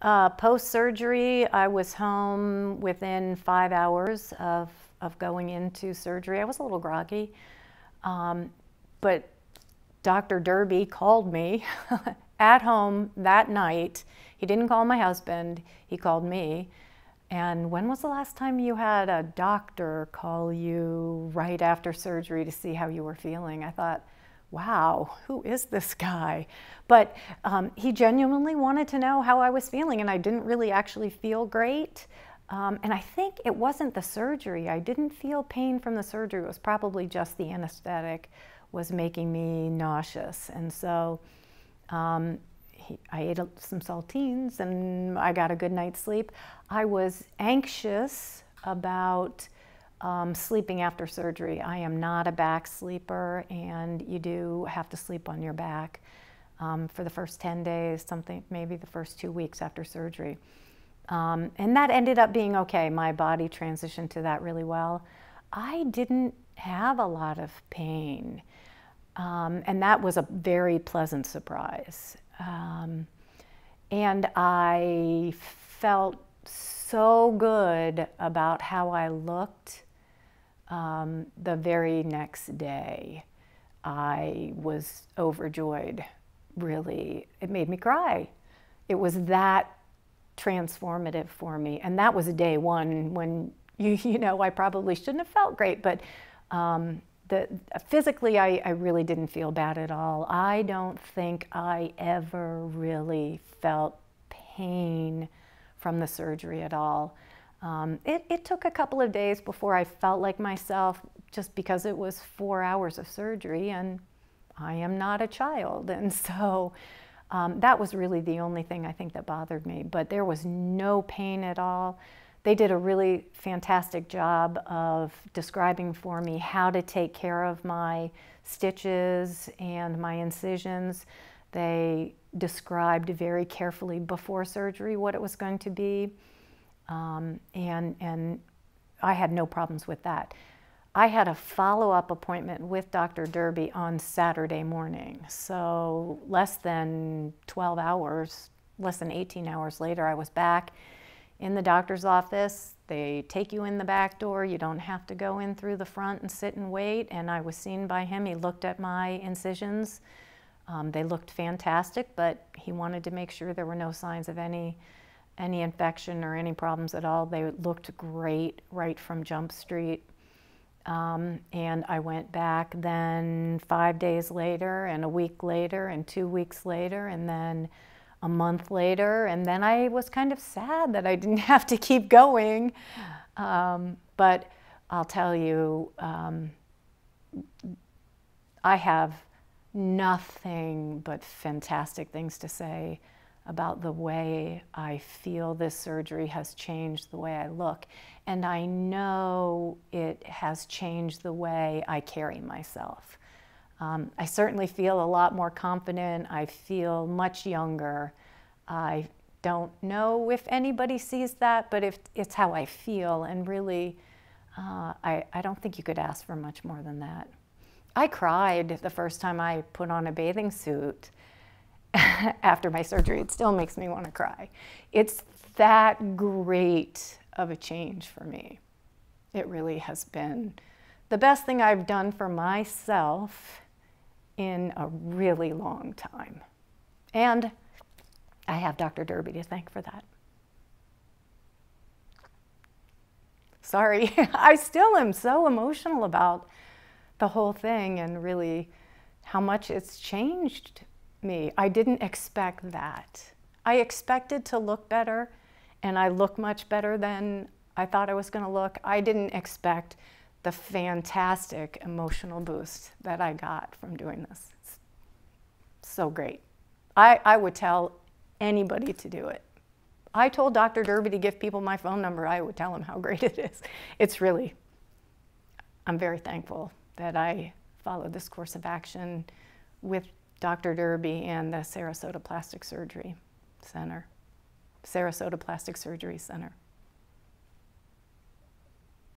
Post-surgery, I was home within 5 hours of going into surgery. I was a little groggy, but Dr. Derby called me at home that night. He didn't call my husband, he called me. And when was the last time you had a doctor call you right after surgery to see how you were feeling? I thought, wow, who is this guy? But he genuinely wanted to know how I was feeling, and I didn't really actually feel great. And I think it wasn't the surgery. I didn't feel pain from the surgery. It was probably just the anesthetic was making me nauseous. And so I ate some saltines and I got a good night's sleep. I was anxious about sleeping after surgery. I am not a back sleeper, and you do have to sleep on your back for the first 10 days, maybe the first 2 weeks after surgery. And that ended up being okay. My body transitioned to that really well. I didn't have a lot of pain, and that was a very pleasant surprise. And I felt so good about how I looked the very next day. I was overjoyed, really. It made me cry. It was that transformative for me. And that was day one when, you know, I probably shouldn't have felt great, but physically I really didn't feel bad at all. I don't think I ever really felt pain from the surgery at all. It took a couple of days before I felt like myself, just because it was 4 hours of surgery and I am not a child. And so that was really the only thing I think that bothered me, but there was no pain at all. They did a really fantastic job of describing for me how to take care of my stitches and my incisions. They described very carefully before surgery what it was going to be, and I had no problems with that. I had a follow-up appointment with Dr. Derby on Saturday morning, so less than 12 hours, less than 18 hours later, I was back in the doctor's office. They take you in the back door. You don't have to go in through the front and sit and wait. And I was seen by him. He looked at my incisions. They looked fantastic, but he wanted to make sure there were no signs of any infection or any problems at all. They looked great right from Jump Street. And I went back then 5 days later, and a week later, and 2 weeks later, and then a month later, and then I was kind of sad that I didn't have to keep going. But I'll tell you, I have nothing but fantastic things to say about the way I feel this surgery has changed the way I look. And I know it has changed the way I carry myself. I certainly feel a lot more confident. I feel much younger. I don't know if anybody sees that, but it's how I feel. And really, I don't think you could ask for much more than that. I cried the first time I put on a bathing suit after my surgery. It still makes me want to cry. It's that great of a change for me. It really has been the best thing I've done for myself in a really long time. And I have Dr. Derby to thank for that. Sorry, I still am so emotional about the whole thing and really how much it's changed me. I didn't expect that. I expected to look better, and I look much better than I thought I was going to look. I didn't expect the fantastic emotional boost that I got from doing this. It's so great. I would tell anybody to do it. I told Dr. Derby to give people my phone number. I would tell them how great it is. It's really, I'm very thankful that I followed this course of action with Dr. Derby and the Sarasota Plastic Surgery Center. Sarasota Plastic Surgery Center.